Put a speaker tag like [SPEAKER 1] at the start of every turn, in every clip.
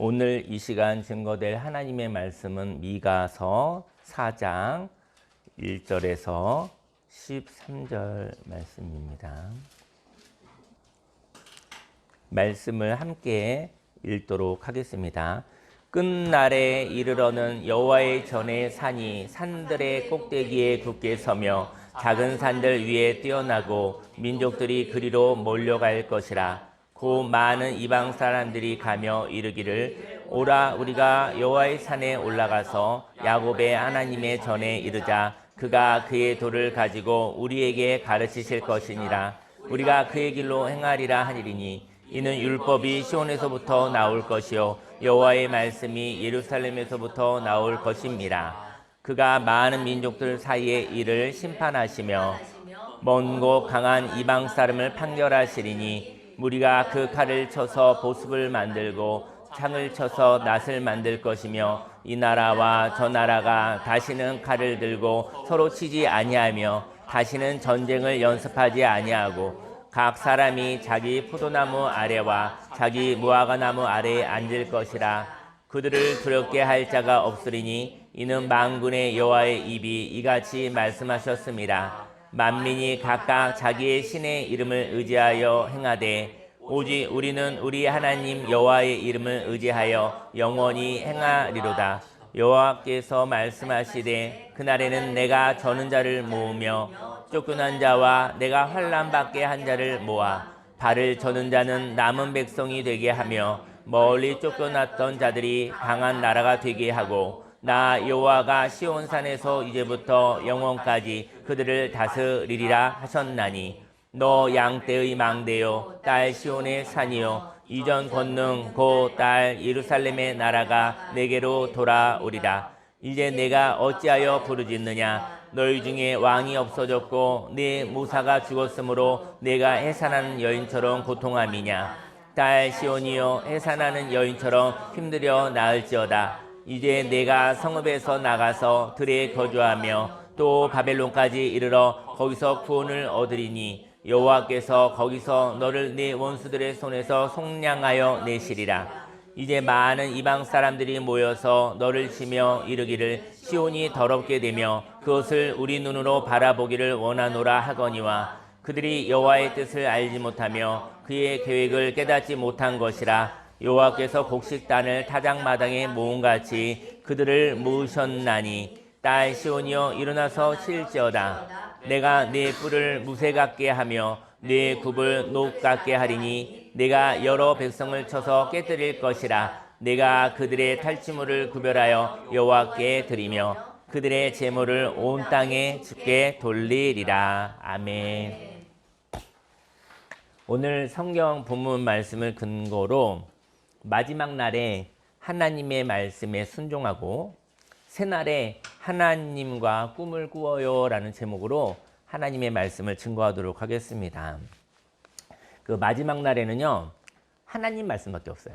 [SPEAKER 1] 오늘 이 시간 증거될 하나님의 말씀은 미가서 4장 1절에서 13절 말씀입니다. 말씀을 함께 읽도록 하겠습니다. 끝날에 이르러는 여호와의 전에 산이 산들의 꼭대기에 굳게 서며 작은 산들 위에 뛰어나고 민족들이 그리로 몰려갈 것이라. 고 많은 이방 사람들이 가며 이르기를 오라 우리가 여호와의 산에 올라가서 야곱의 하나님의 전에 이르자. 그가 그의 도를 가지고 우리에게 가르치실 것이니라. 우리가 그의 길로 행하리라 하니리니 이는 율법이 시온에서부터 나올 것이요 여호와의 말씀이 예루살렘에서부터 나올 것입니다. 그가 많은 민족들 사이에 이를 심판하시며 먼 곳 강한 이방 사람을 판결하시리니 무리가 그 칼을 쳐서 보습을 만들고 창을 쳐서 낫을 만들 것이며 이 나라와 저 나라가 다시는 칼을 들고 서로 치지 아니하며 다시는 전쟁을 연습하지 아니하고 각 사람이 자기 포도나무 아래와 자기 무화과나무 아래에 앉을 것이라. 그들을 두렵게 할 자가 없으리니 이는 만군의 여호와의 입이 이같이 말씀하셨습니다. 만민이 각각 자기의 신의 이름을 의지하여 행하되 오직 우리는 우리 하나님 여호와의 이름을 의지하여 영원히 행하리로다. 여호와께서 말씀하시되 그날에는 내가 저는 자를 모으며 쫓겨난 자와 내가 환난 받게 한 자를 모아 발을 저는 자는 남은 백성이 되게 하며 멀리 쫓겨났던 자들이 강한 나라가 되게 하고 나 여호와가 시온산에서 이제부터 영원까지 그들을 다스리리라 하셨나니 너 양떼의 망대요 딸 시온의 산이요 이전 권능 고 딸 예루살렘의 나라가 내게로 돌아오리라. 이제 내가 어찌하여 부르짖느냐. 너희 중에 왕이 없어졌고 네 모사가 죽었으므로 내가 해산하는 여인처럼 고통함이냐. 딸 시온이여 해산하는 여인처럼 힘들여 나을지어다. 이제 내가 성읍에서 나가서 들에 거주하며 또 바벨론까지 이르러 거기서 구원을 얻으리니 여호와께서 거기서 너를 네 원수들의 손에서 속량하여 내시리라. 이제 많은 이방 사람들이 모여서 너를 치며 이르기를 시온이 더럽게 되며 그것을 우리 눈으로 바라보기를 원하노라 하거니와 그들이 여호와의 뜻을 알지 못하며 그의 계획을 깨닫지 못한 것이라. 여호와께서 곡식단을 타작마당에 모음같이 그들을 모으셨나니 딸 시온이여 일어나서 쉴지어다. 내가 네 뿔을 무쇠 같게 하며 네 굽을 녹 같게 하리니 내가 여러 백성을 쳐서 깨뜨릴 것이라. 내가 그들의 탈취물을 구별하여 여호와께 드리며 그들의 제물을 온 땅에 주께 돌리리라. 아멘. 오늘 성경 본문 말씀을 근거로 마지막 날에 하나님의 말씀에 순종하고 새날에 하나님과 꿈을 꾸어요 라는 제목으로 하나님의 말씀을 증거하도록 하겠습니다. 그 마지막 날에는요 하나님 말씀밖에 없어요.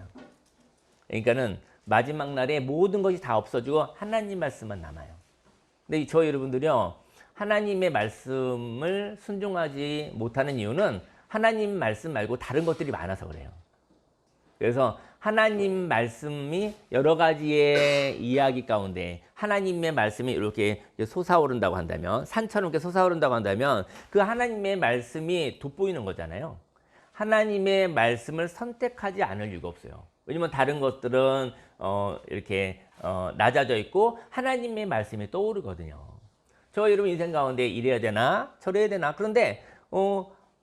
[SPEAKER 1] 그러니까는 마지막 날에 모든 것이 다 없어지고 하나님 말씀만 남아요. 근데 저희 여러분들이요 하나님의 말씀을 순종하지 못하는 이유는 하나님 말씀 말고 다른 것들이 많아서 그래요. 그래서 하나님 말씀이 여러 가지의 이야기 가운데 하나님의 말씀이 이렇게 솟아오른다고 한다면 산처럼 이렇게 솟아오른다고 한다면 그 하나님의 말씀이 돋보이는 거잖아요. 하나님의 말씀을 선택하지 않을 이유가 없어요. 왜냐면 다른 것들은 이렇게 낮아져 있고 하나님의 말씀이 떠오르거든요. 저 여러분 인생 가운데 이래야 되나 저래야 되나 그런데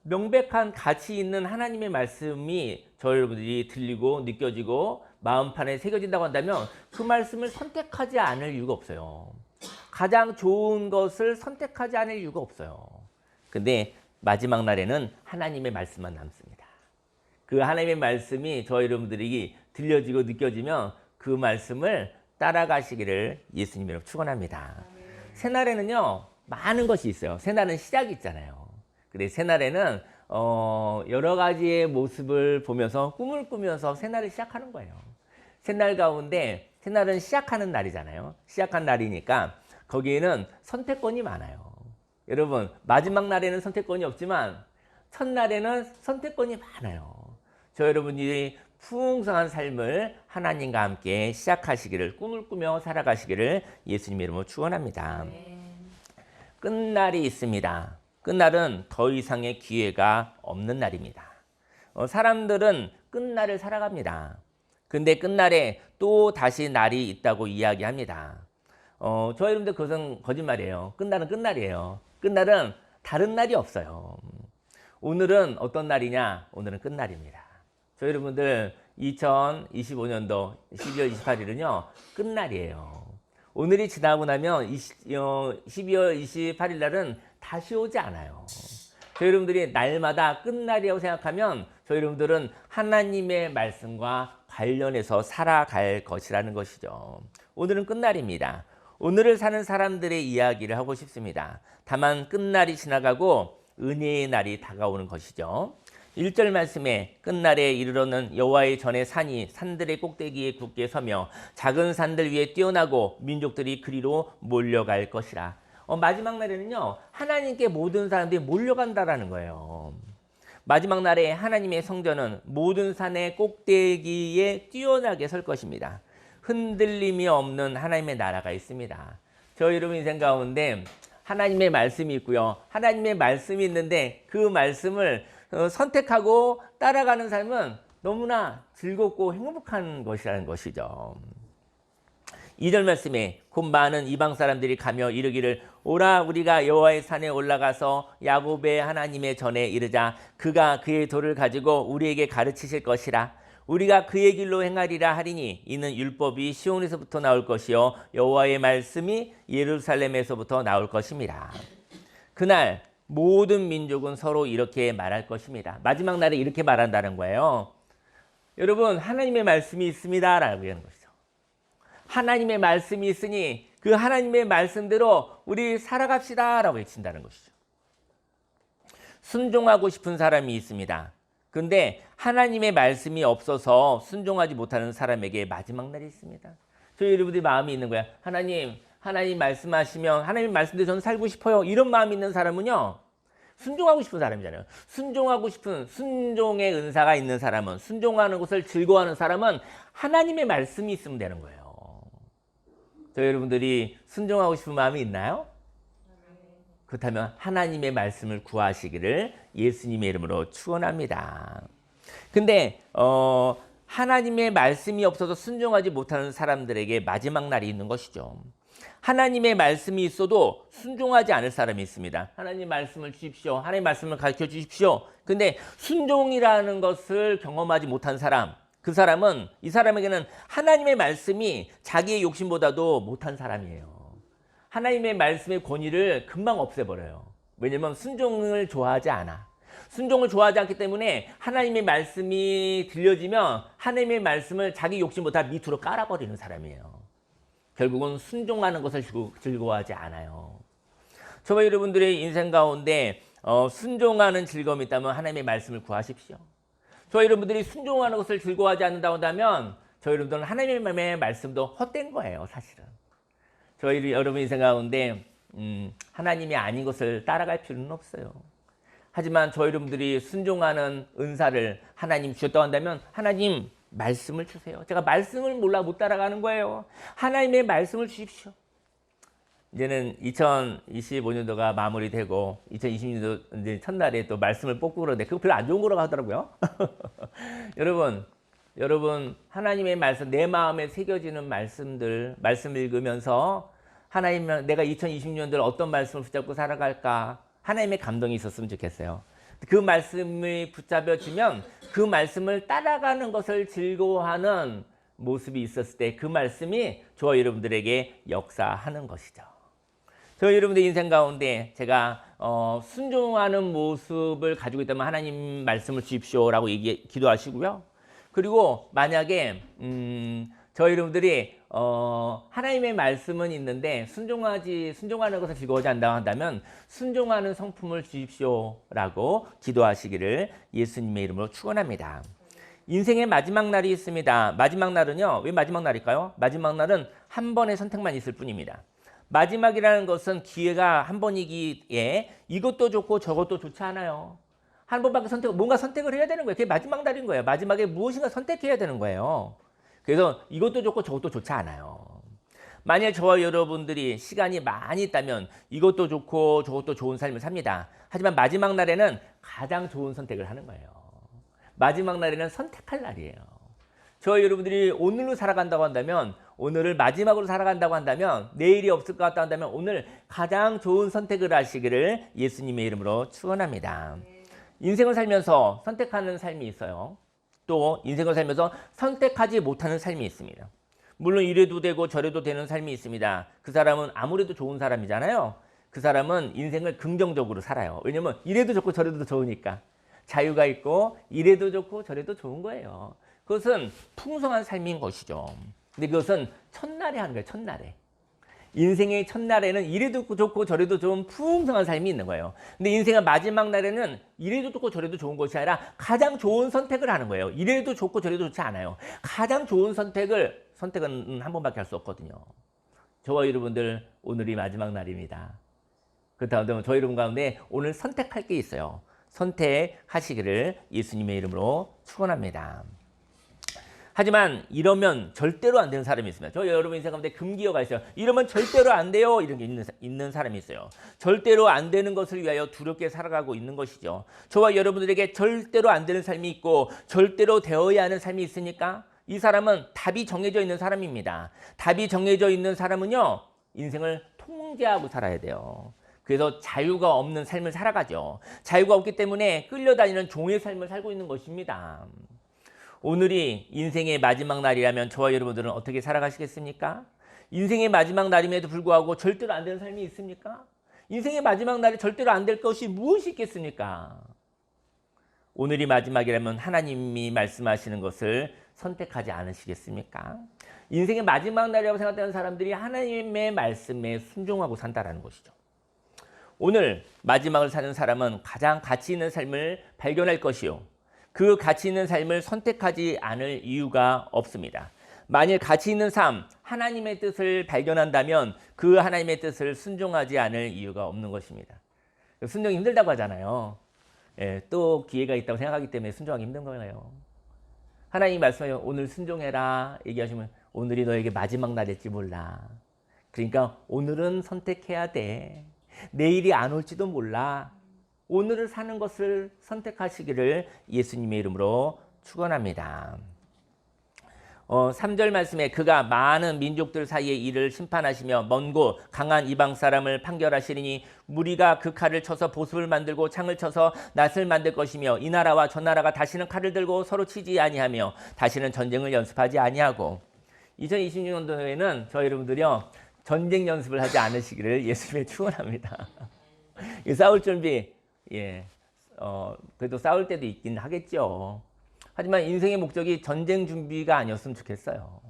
[SPEAKER 1] 명백한 가치 있는 하나님의 말씀이 저 여러분들이 들리고 느껴지고 마음판에 새겨진다고 한다면 그 말씀을 선택하지 않을 이유가 없어요. 가장 좋은 것을 선택하지 않을 이유가 없어요. 근데 마지막 날에는 하나님의 말씀만 남습니다. 그 하나님의 말씀이 저 여러분들이 들려지고 느껴지면 그 말씀을 따라가시기를 예수님으로 축원합니다. 새날에는요 많은 것이 있어요. 새날은 시작이 있잖아요. 근데 새날에는 여러 가지의 모습을 보면서 꿈을 꾸면서 새날을 시작하는 거예요. 새날 가운데 새날은 시작하는 날이잖아요. 시작한 날이니까 거기에는 선택권이 많아요. 여러분 마지막 날에는 선택권이 없지만 첫날에는 선택권이 많아요. 저 여러분이 풍성한 삶을 하나님과 함께 시작하시기를, 꿈을 꾸며 살아가시기를 예수님의 이름으로 축원합니다. 끝날이 있습니다. 끝날은 더 이상의 기회가 없는 날입니다. 사람들은 끝날을 살아갑니다. 근데 끝날에 또 다시 날이 있다고 이야기합니다. 저 여러분들 그것은 거짓말이에요. 끝날은 끝날이에요. 끝날은 다른 날이 없어요. 오늘은 어떤 날이냐? 오늘은 끝날입니다. 저 여러분들 2025년도 12월 28일은요 끝날이에요. 오늘이 지나고 나면 12월 28일 날은 다시 오지 않아요. 저 여러분들이 날마다 끝날이라고 생각하면 저 여러분들은 하나님의 말씀과 관련해서 살아갈 것이라는 것이죠. 오늘은 끝날입니다. 오늘을 사는 사람들의 이야기를 하고 싶습니다. 다만 끝날이 지나가고 은혜의 날이 다가오는 것이죠. 1절 말씀에 끝날에 이르러는 여호와의 전에 산이 산들의 꼭대기에 굳게 서며 작은 산들 위에 뛰어나고 민족들이 그리로 몰려갈 것이라. 마지막 날에는요 하나님께 모든 사람들이 몰려간다라는 거예요. 마지막 날에 하나님의 성전은 모든 산의 꼭대기에 뛰어나게 설 것입니다. 흔들림이 없는 하나님의 나라가 있습니다. 저 여러분 인생 가운데 하나님의 말씀이 있고요. 하나님의 말씀이 있는데 그 말씀을 선택하고 따라가는 삶은 너무나 즐겁고 행복한 것이라는 것이죠. 2절 말씀에 곧 많은 이방 사람들이 가며 이르기를 오라 우리가 여호와의 산에 올라가서 야곱의 하나님의 전에 이르자 그가 그의 돌을 가지고 우리에게 가르치실 것이라. 우리가 그의 길로 행하리라 하리니 이는 율법이 시온에서부터 나올 것이요 여호와의 말씀이 예루살렘에서부터 나올 것입니다. 그날 모든 민족은 서로 이렇게 말할 것입니다. 마지막 날에 이렇게 말한다는 거예요. 여러분 하나님의 말씀이 있습니다 라고 하는 것이죠. 하나님의 말씀이 있으니 그 하나님의 말씀대로 우리 살아갑시다 라고 외친다는 것이죠. 순종하고 싶은 사람이 있습니다. 근데 하나님의 말씀이 없어서 순종하지 못하는 사람에게 마지막 날이 있습니다. 저희 여러분들이 마음이 있는 거야. 하나님 말씀하시면 하나님 말씀대로 저는 살고 싶어요. 이런 마음이 있는 사람은요. 순종하고 싶은 사람이잖아요. 순종하고 싶은 순종의 은사가 있는 사람은 순종하는 것을 즐거워하는 사람은 하나님의 말씀이 있으면 되는 거예요. 저희 여러분들이 순종하고 싶은 마음이 있나요? 그렇다면 하나님의 말씀을 구하시기를 예수님의 이름으로 축원합니다. 근데 하나님의 말씀이 없어서 순종하지 못하는 사람들에게 마지막 날이 있는 것이죠. 하나님의 말씀이 있어도 순종하지 않을 사람이 있습니다. 하나님 말씀을 주십시오. 하나님 말씀을 가르쳐 주십시오. 근데 순종이라는 것을 경험하지 못한 사람, 이 사람에게는 하나님의 말씀이 자기의 욕심보다도 못한 사람이에요. 하나님의 말씀의 권위를 금방 없애버려요. 왜냐하면 순종을 좋아하지 않아. 순종을 좋아하지 않기 때문에 하나님의 말씀이 들려지면 하나님의 말씀을 자기 욕심보다 밑으로 깔아버리는 사람이에요. 결국은 순종하는 것을 즐거워하지 않아요. 저와 여러분들의 인생 가운데 순종하는 즐거움이 있다면 하나님의 말씀을 구하십시오. 저와 여러분들이 순종하는 것을 즐거워하지 않는다고 한다면 저희 여러분들은 하나님의 말씀도 헛된 거예요. 사실은. 저희 여러분 인생 가운데 하나님이 아닌 것을 따라갈 필요는 없어요. 하지만 저희 여러분들이 순종하는 은사를 하나님 주셨다고 한다면 하나님 말씀을 주세요. 제가 말씀을 몰라 못 따라가는 거예요. 하나님의 말씀을 주십시오. 이제는 2025년도가 마무리되고 2026년도 이제 첫날에 또 말씀을 뽑고 그러는데 그거 별로 안 좋은 거라고 하더라고요. 여러분 하나님의 말씀, 내 마음에 새겨지는 말씀을 읽으면서 하나님, 내가 2026년도를 어떤 말씀을 붙잡고 살아갈까? 하나님의 감동이 있었으면 좋겠어요. 그 말씀이 붙잡혀지면 그 말씀을 따라가는 것을 즐거워하는 모습이 있었을 때 그 말씀이 저와 여러분들에게 역사하는 것이죠. 저와 여러분들 인생 가운데 제가 순종하는 모습을 가지고 있다면 하나님 말씀을 주십시오라고 기도하시고요. 그리고 만약에 저희 여러분들이 하나님의 말씀은 있는데 순종하는 것을 즐거워하지 않는다고 한다면 순종하는 성품을 주십시오라고 기도하시기를 예수님의 이름으로 축원합니다. 인생의 마지막 날이 있습니다. 마지막 날은요. 왜 마지막 날일까요? 마지막 날은 한 번의 선택만 있을 뿐입니다. 마지막이라는 것은 기회가 한 번이기에 이것도 좋고 저것도 좋지 않아요. 한 번밖에 뭔가 선택을 해야 되는 거예요. 그게 마지막 날인 거예요. 마지막에 무엇인가 선택해야 되는 거예요. 그래서 이것도 좋고 저것도 좋지 않아요. 만약 저와 여러분들이 시간이 많이 있다면 이것도 좋고 저것도 좋은 삶을 삽니다. 하지만 마지막 날에는 가장 좋은 선택을 하는 거예요. 마지막 날에는 선택할 날이에요. 저와 여러분들이 오늘로 살아간다고 한다면, 오늘을 마지막으로 살아간다고 한다면, 내일이 없을 것 같다 한다면 오늘 가장 좋은 선택을 하시기를 예수님의 이름으로 축원합니다. 인생을 살면서 선택하는 삶이 있어요. 또 인생을 살면서 선택하지 못하는 삶이 있습니다. 물론 이래도 되고 저래도 되는 삶이 있습니다. 그 사람은 아무래도 좋은 사람이잖아요. 그 사람은 인생을 긍정적으로 살아요. 왜냐면 이래도 좋고 저래도 좋으니까. 자유가 있고 이래도 좋고 저래도 좋은 거예요. 그것은 풍성한 삶인 것이죠. 근데 그것은 첫날에 하는 거예요. 첫날에. 인생의 첫날에는 이래도 좋고 저래도 좋은 풍성한 삶이 있는 거예요. 근데 인생의 마지막 날에는 이래도 좋고 저래도 좋은 것이 아니라 가장 좋은 선택을 하는 거예요. 이래도 좋고 저래도 좋지 않아요. 가장 좋은 선택은 한 번밖에 할 수 없거든요. 저와 여러분들 오늘이 마지막 날입니다. 그렇다면 저희 여러분 가운데 오늘 선택할 게 있어요. 선택하시기를 예수님의 이름으로 축원합니다. 하지만 이러면 절대로 안 되는 사람이 있습니다. 저 여러분 인생 가운데 금기어가 있어요. 이러면 절대로 안 돼요. 이런 게 있는 사람이 있어요. 절대로 안 되는 것을 위하여 두렵게 살아가고 있는 것이죠. 저와 여러분들에게 절대로 안 되는 삶이 있고 절대로 되어야 하는 삶이 있으니까 이 사람은 답이 정해져 있는 사람입니다. 답이 정해져 있는 사람은요, 인생을 통제하고 살아야 돼요. 그래서 자유가 없는 삶을 살아가죠. 자유가 없기 때문에 끌려다니는 종의 삶을 살고 있는 것입니다. 오늘이 인생의 마지막 날이라면 저와 여러분들은 어떻게 살아가시겠습니까? 인생의 마지막 날임에도 불구하고 절대로 안 되는 삶이 있습니까? 인생의 마지막 날이 절대로 안 될 것이 무엇이 있겠습니까? 오늘이 마지막이라면 하나님이 말씀하시는 것을 선택하지 않으시겠습니까? 인생의 마지막 날이라고 생각하는 사람들이 하나님의 말씀에 순종하고 산다는 것이죠. 오늘 마지막을 사는 사람은 가장 가치 있는 삶을 발견할 것이요. 그 가치 있는 삶을 선택하지 않을 이유가 없습니다. 만일 가치 있는 삶, 하나님의 뜻을 발견한다면 그 하나님의 뜻을 순종하지 않을 이유가 없는 것입니다. 순종이 힘들다고 하잖아요. 예, 또 기회가 있다고 생각하기 때문에 순종하기 힘든 거예요. 하나님이 말씀하시면 오늘 순종해라 얘기하시면 오늘이 너에게 마지막 날일지 몰라. 그러니까 오늘은 선택해야 돼. 내일이 안 올지도 몰라. 오늘을 사는 것을 선택하시기를 예수님의 이름으로 축원합니다. 3절 말씀에 그가 많은 민족들 사이의 일을 심판하시며 먼 곳 강한 이방 사람을 판결하시리니 무리가 그 칼을 쳐서 보습을 만들고 창을 쳐서 낫을 만들 것이며 이 나라와 저 나라가 다시는 칼을 들고 서로 치지 아니하며 다시는 전쟁을 연습하지 아니하고 2026년도에는 저희 여러분들이요 전쟁 연습을 하지 않으시기를 예수님의 축원합니다. 싸울 준비 그래도 싸울 때도 있긴 하겠죠. 하지만 인생의 목적이 전쟁 준비가 아니었으면 좋겠어요.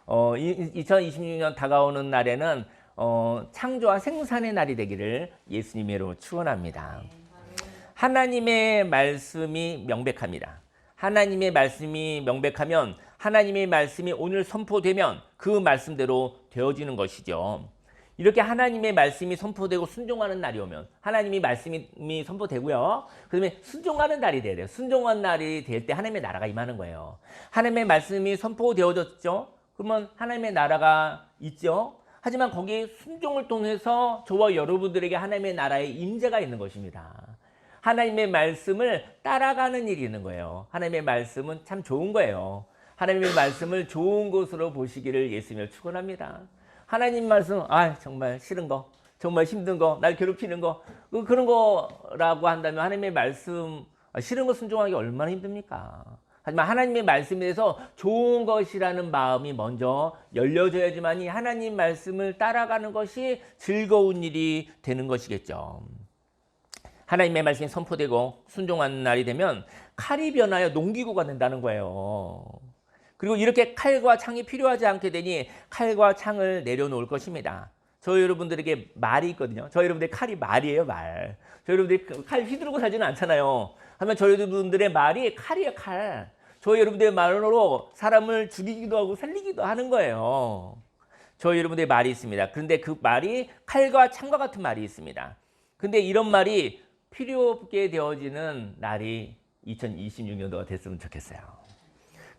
[SPEAKER 1] 2026년 다가오는 날에는 창조와 생산의 날이 되기를 예수님의 이름으로 축원합니다. 하나님의 말씀이 명백합니다. 하나님의 말씀이 명백하면 하나님의 말씀이 오늘 선포되면 그 말씀대로 되어지는 것이죠. 이렇게 하나님의 말씀이 선포되고 순종하는 날이 오면 하나님이 말씀이 선포되고요. 그다음에 순종하는 날이 돼야 돼요. 순종하는 날이 될 때 하나님의 나라가 임하는 거예요. 하나님의 말씀이 선포되어졌죠. 그러면 하나님의 나라가 있죠. 하지만 거기에 순종을 통해서 저와 여러분들에게 하나님의 나라의 임재가 있는 것입니다. 하나님의 말씀을 따라가는 일이 있는 거예요. 하나님의 말씀은 참 좋은 거예요. 하나님의 말씀을 좋은 것으로 보시기를 예수님을 축원합니다. 하나님 말씀, 정말 싫은 거, 정말 힘든 거, 날 괴롭히는 거, 그런 거라고 한다면 하나님의 말씀, 싫은 거 순종하기 얼마나 힘듭니까? 하지만 하나님의 말씀에 대해서 좋은 것이라는 마음이 먼저 열려져야지만이 하나님 말씀을 따라가는 것이 즐거운 일이 되는 것이겠죠. 하나님의 말씀이 선포되고 순종하는 날이 되면 칼이 변하여 농기구가 된다는 거예요. 그리고 이렇게 칼과 창이 필요하지 않게 되니 칼과 창을 내려놓을 것입니다. 저희 여러분들에게 말이 있거든요. 저희 여러분들의 칼이 말이에요, 말. 저희 여러분들이 칼 휘두르고 살지는 않잖아요. 하지만 저희 여러분들의 말이 칼이에요, 칼. 저희 여러분들의 말로 사람을 죽이기도 하고 살리기도 하는 거예요. 저희 여러분들의 말이 있습니다. 그런데 그 말이 칼과 창과 같은 말이 있습니다. 근데 이런 말이 필요 없게 되어지는 날이 2026년도가 됐으면 좋겠어요.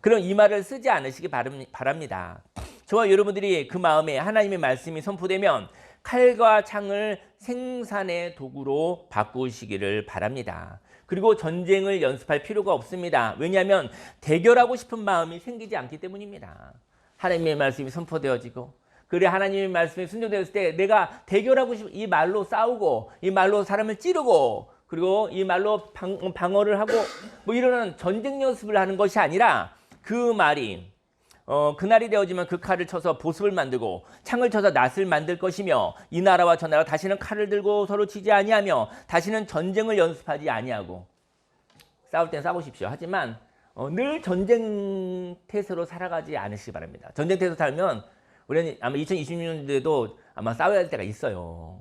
[SPEAKER 1] 그럼 이 말을 쓰지 않으시기 바랍니다. 저와 여러분들이 그 마음에 하나님의 말씀이 선포되면 칼과 창을 생산의 도구로 바꾸시기를 바랍니다. 그리고 전쟁을 연습할 필요가 없습니다. 왜냐하면 대결하고 싶은 마음이 생기지 않기 때문입니다. 하나님의 말씀이 선포되어지고 그래 하나님의 말씀이 순종되었을 때 내가 대결하고 싶은 이 말로 싸우고 이 말로 사람을 찌르고 그리고 이 말로 방어를 하고 뭐 이러는 전쟁 연습을 하는 것이 아니라 그 말이 그날이 되어지면 그 칼을 쳐서 보습을 만들고 창을 쳐서 낫을 만들 것이며 이 나라와 저 나라 다시는 칼을 들고 서로 치지 아니하며 다시는 전쟁을 연습하지 아니하고 싸울 땐 싸우십시오. 하지만 늘 전쟁 태세로 살아가지 않으시기 바랍니다. 전쟁 태세로 살면 우리는 아마 2026년도에도 아마 싸워야 할 때가 있어요.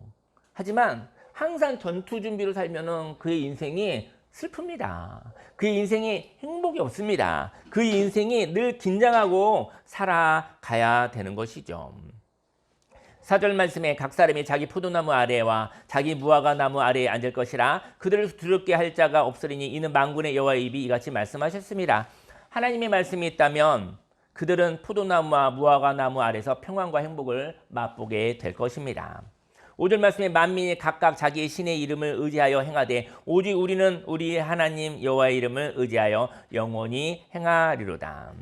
[SPEAKER 1] 하지만 항상 전투 준비로 살면은 그의 인생이 슬픕니다. 그의 인생이 행복이 없습니다. 그의 인생이 늘 긴장하고 살아가야 되는 것이죠. 4절 말씀에 각 사람이 자기 포도나무 아래와 자기 무화과 나무 아래에 앉을 것이라 그들을 두렵게 할 자가 없으리니 이는 만군의 여호와의 입이 이같이 말씀하셨습니다. 하나님의 말씀이 있다면 그들은 포도나무와 무화과 나무 아래서 평안과 행복을 맛보게 될 것입니다. 5절 말씀에 만민이 각각 자기의 신의 이름을 의지하여 행하되 오직 우리는 우리 하나님 여호와의 이름을 의지하여 영원히 행하리로다.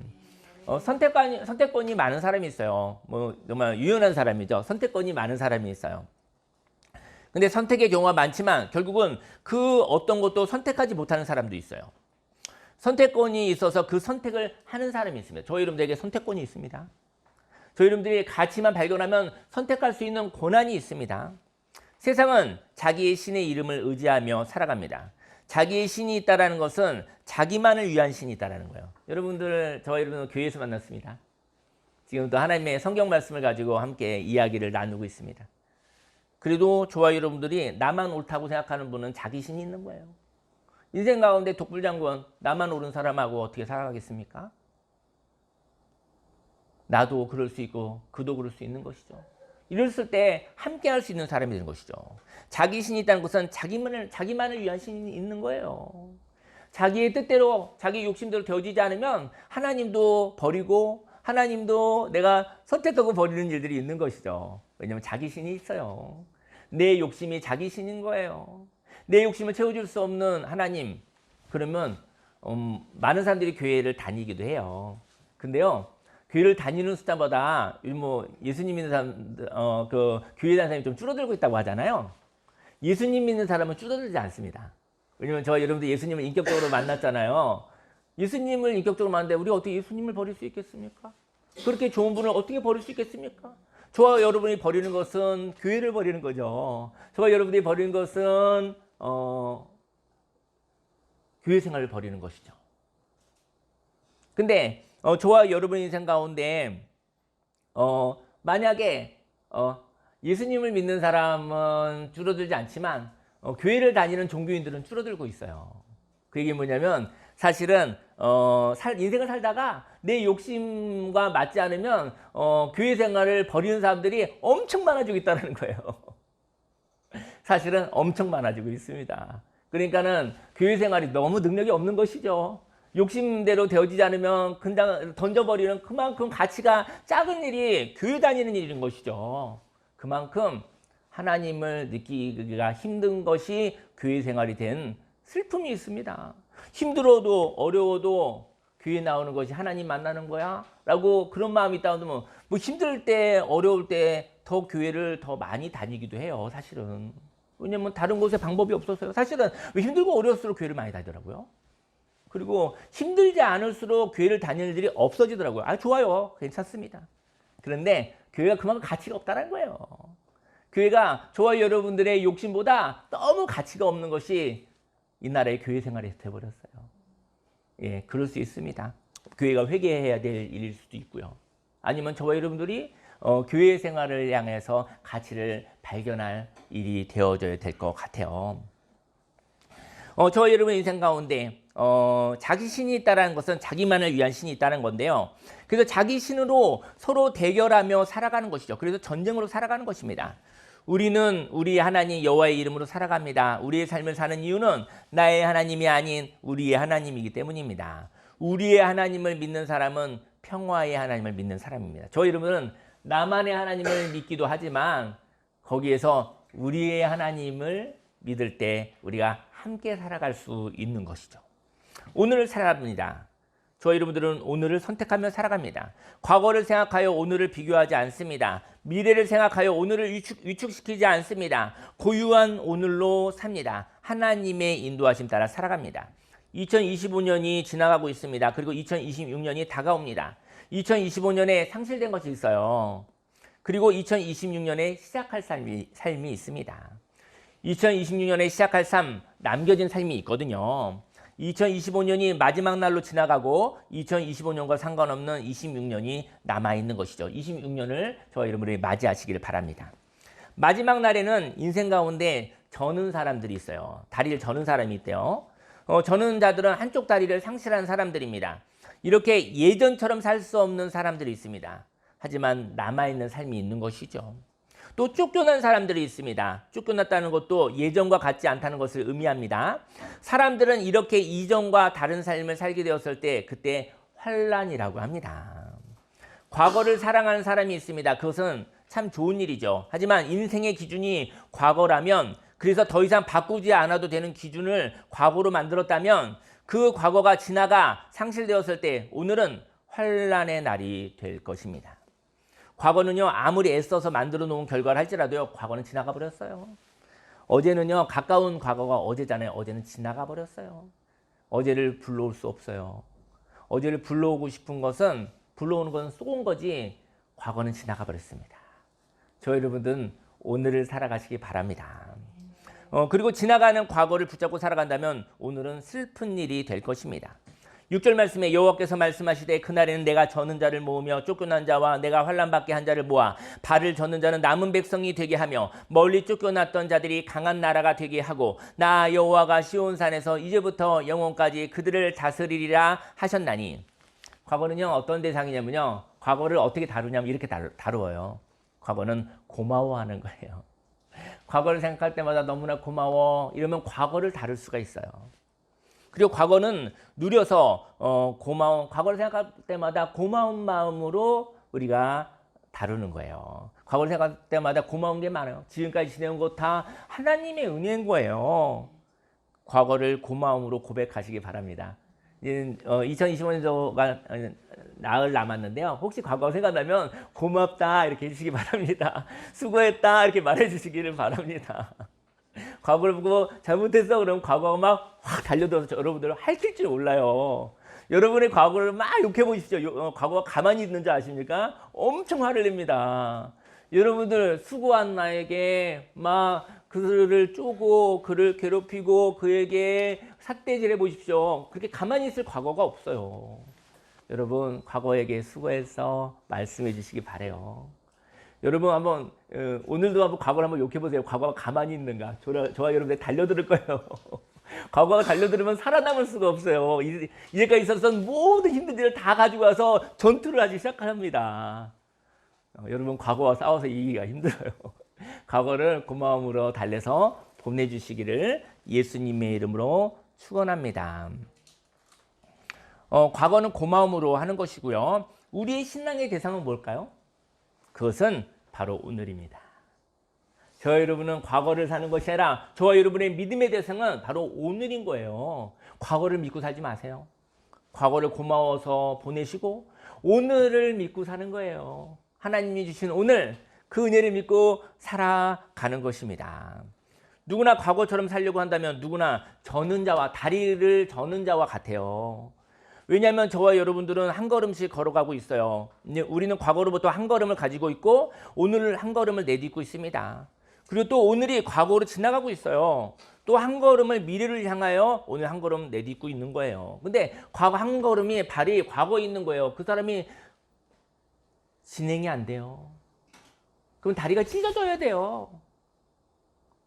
[SPEAKER 1] 선택권이 많은 사람이 있어요. 뭐 정말 유연한 사람이죠. 선택권이 많은 사람이 있어요. 근데 선택의 경우가 많지만 결국은 그 어떤 것도 선택하지 못하는 사람도 있어요. 선택권이 있어서 그 선택을 하는 사람이 있습니다. 저희 여러분들에게 선택권이 있습니다. 저희 여러분들이 가치만 발견하면 선택할 수 있는 권한이 있습니다. 세상은 자기의 신의 이름을 의지하며 살아갑니다. 자기의 신이 있다는 것은 자기만을 위한 신이 있다는 거예요. 저와 여러분은 교회에서 만났습니다. 지금도 하나님의 성경 말씀을 가지고 함께 이야기를 나누고 있습니다. 그래도 저와 여러분들이 나만 옳다고 생각하는 분은 자기 신이 있는 거예요. 인생 가운데 독불장군, 나만 옳은 사람하고 어떻게 살아가겠습니까? 나도 그럴 수 있고 그도 그럴 수 있는 것이죠. 이랬을 때 함께 할 수 있는 사람이 되는 것이죠. 자기 신이 있다는 것은 자기만을 위한 신이 있는 거예요. 자기의 뜻대로 자기 욕심대로 되어지지 않으면 하나님도 버리고 하나님도 내가 선택하고 버리는 일들이 있는 것이죠. 왜냐하면 자기 신이 있어요. 내 욕심이 자기 신인 거예요. 내 욕심을 채워줄 수 없는 하나님. 그러면 많은 사람들이 교회를 다니기도 해요. 근데요. 교회를 다니는 숫자보다 뭐 예수님 믿는 사람, 그 교회 다니는 사람이 좀 줄어들고 있다고 하잖아요. 예수님 믿는 사람은 줄어들지 않습니다. 왜냐면 저 여러분들 예수님을 인격적으로 만났잖아요. 예수님을 인격적으로 만났는데 우리가 어떻게 예수님을 버릴 수 있겠습니까? 그렇게 좋은 분을 어떻게 버릴 수 있겠습니까? 저와 여러분이 버리는 것은 교회를 버리는 거죠. 저와 여러분이 버리는 것은 교회 생활을 버리는 것이죠. 근데 저와 여러분의 인생 가운데 만약에 예수님을 믿는 사람은 줄어들지 않지만 교회를 다니는 종교인들은 줄어들고 있어요. 그 얘기는 뭐냐면 사실은 인생을 살다가 내 욕심과 맞지 않으면 교회 생활을 버리는 사람들이 엄청 많아지고 있다는 거예요. 사실은 엄청 많아지고 있습니다. 그러니까는 교회 생활이 너무 능력이 없는 것이죠. 욕심대로 되어지지 않으면 그냥 던져버리는 그만큼 가치가 작은 일이 교회 다니는 일인 것이죠. 그만큼 하나님을 느끼기가 힘든 것이 교회 생활이 된 슬픔이 있습니다. 힘들어도 어려워도 교회 나오는 것이 하나님 만나는 거야? 라고 그런 마음이 있다면 뭐 힘들 때 어려울 때 더 교회를 더 많이 다니기도 해요. 사실은. 왜냐면 다른 곳에 방법이 없었어요. 사실은 힘들고 어려울수록 교회를 많이 다니더라고요. 그리고 힘들지 않을수록 교회를 다니는 일들이 없어지더라고요. 아, 좋아요. 괜찮습니다. 그런데 교회가 그만큼 가치가 없다는 거예요. 교회가 저와 여러분들의 욕심보다 너무 가치가 없는 것이 이 나라의 교회 생활이 되어버렸어요. 예, 그럴 수 있습니다. 교회가 회개해야 될 일일 수도 있고요. 아니면 저와 여러분들이 교회 생활을 향해서 가치를 발견할 일이 되어져야 될 것 같아요. 저와 여러분의 인생 가운데 자기 신이 있다는 것은 자기만을 위한 신이 있다는 건데요. 그래서 자기 신으로 서로 대결하며 살아가는 것이죠. 그래서 전쟁으로 살아가는 것입니다. 우리는 우리 하나님 여호와의 이름으로 살아갑니다. 우리의 삶을 사는 이유는 나의 하나님이 아닌 우리의 하나님이기 때문입니다. 우리의 하나님을 믿는 사람은 평화의 하나님을 믿는 사람입니다. 저희 여러분은 나만의 하나님을 믿기도 하지만 거기에서 우리의 하나님을 믿을 때 우리가 함께 살아갈 수 있는 것이죠. 오늘을 살아갑니다. 저희 여러분들은 오늘을 선택하며 살아갑니다. 과거를 생각하여 오늘을 비교하지 않습니다. 미래를 생각하여 오늘을 위축시키지 않습니다. 고유한 오늘로 삽니다. 하나님의 인도하심 따라 살아갑니다. 2025년이 지나가고 있습니다. 그리고 2026년이 다가옵니다. 2025년에 상실된 것이 있어요. 그리고 2026년에 시작할 삶이 있습니다. 2026년에 시작할 삶, 남겨진 삶이 있거든요. 2025년이 마지막 날로 지나가고 2025년과 상관없는 26년이 남아있는 것이죠. 26년을 저와 여러분들이 맞이하시기를 바랍니다. 마지막 날에는 인생 가운데 저는 사람들이 있어요. 다리를 저는 사람이 있대요. 저는 자들은 한쪽 다리를 상실한 사람들입니다. 이렇게 예전처럼 살 수 없는 사람들이 있습니다. 하지만 남아있는 삶이 있는 것이죠. 또 쫓겨난 사람들이 있습니다. 쫓겨났다는 것도 예전과 같지 않다는 것을 의미합니다. 사람들은 이렇게 이전과 다른 삶을 살게 되었을 때 그때 환난이라고 합니다. 과거를 사랑하는 사람이 있습니다. 그것은 참 좋은 일이죠. 하지만 인생의 기준이 과거라면, 그래서 더 이상 바꾸지 않아도 되는 기준을 과거로 만들었다면 그 과거가 지나가 상실되었을 때 오늘은 환난의 날이 될 것입니다. 과거는요, 아무리 애써서 만들어 놓은 결과를 할지라도요, 과거는 지나가 버렸어요. 어제는요, 가까운 과거가 어제잖아요. 어제는 지나가 버렸어요. 어제를 불러올 수 없어요. 어제를 불러오고 싶은 것은, 불러오는 것은 쏘은 거지, 과거는 지나가 버렸습니다. 저희 여러분들은 오늘을 살아가시기 바랍니다. 그리고 지나가는 과거를 붙잡고 살아간다면 오늘은 슬픈 일이 될 것입니다. 6절 말씀에 여호와께서 말씀하시되 그날에는 내가 저는 자를 모으며 쫓겨난 자와 내가 환난받게 한 자를 모아 발을 젓는 자는 남은 백성이 되게 하며 멀리 쫓겨났던 자들이 강한 나라가 되게 하고 나 여호와가 시온산에서 이제부터 영원까지 그들을 다스리리라 하셨나니. 과거는요, 어떤 대상이냐면요, 과거를 어떻게 다루냐면 이렇게 다루어요. 과거는 고마워하는 거예요. 과거를 생각할 때마다 너무나 고마워 이러면 과거를 다룰 수가 있어요. 그리고 과거는 누려서 과거를 생각할 때마다 고마운 마음으로 우리가 다루는 거예요. 과거를 생각할 때마다 고마운 게 많아요. 지금까지 지내온 것 다 하나님의 은혜인 거예요. 과거를 고마움으로 고백하시기 바랍니다. 2025년도가 나흘 남았는데요. 혹시 과거 생각나면 고맙다 이렇게 해주시기 바랍니다. 수고했다 이렇게 말해주시기를 바랍니다. 과거를 보고 잘못했어 그러면 과거가 막 확 달려들어서 여러분들은 핥힐 줄 몰라요. 여러분의 과거를 막 욕해 보십시오. 과거가 가만히 있는 줄 아십니까? 엄청 화를 냅니다. 여러분들 수고한 나에게 막 그를 쪼고 그를 괴롭히고 그에게 삿대질해 보십시오. 그렇게 가만히 있을 과거가 없어요. 여러분 과거에게 수고해서 말씀해 주시기 바래요. 여러분 한번 오늘도 한번 과거를 한번 욕해 보세요. 과거가 가만히 있는가? 저와 여러분들 달려들 거예요. 과거가 달려들으면 살아남을 수가 없어요. 이제까지 있었던 모든 힘든 일을 다 가지고 와서 전투를 하기 시작합니다. 여러분 과거와 싸워서 이기기가 힘들어요. 과거를 고마움으로 달래서 보내주시기를 예수님의 이름으로 축원합니다. 과거는 고마움으로 하는 것이고요. 우리의 신앙의 대상은 뭘까요? 그것은 바로 오늘입니다. 저와 여러분은 과거를 사는 것이 아니라 저와 여러분의 믿음의 대상은 바로 오늘인 거예요. 과거를 믿고 살지 마세요. 과거를 고마워서 보내시고 오늘을 믿고 사는 거예요. 하나님이 주신 오늘, 그 은혜를 믿고 살아가는 것입니다. 누구나 과거처럼 살려고 한다면 누구나 저는 자와 다리를 저는 자와 같아요. 왜냐하면 저와 여러분들은 한 걸음씩 걸어가고 있어요. 우리는 과거로부터 한 걸음을 가지고 있고 오늘 한 걸음을 내딛고 있습니다. 그리고 또 오늘이 과거로 지나가고 있어요. 또 한 걸음을 미래를 향하여 오늘 한 걸음 내딛고 있는 거예요. 근데 과거 한 걸음이 발이 과거에 있는 거예요. 그 사람이 진행이 안 돼요. 그럼 다리가 찢어져야 돼요.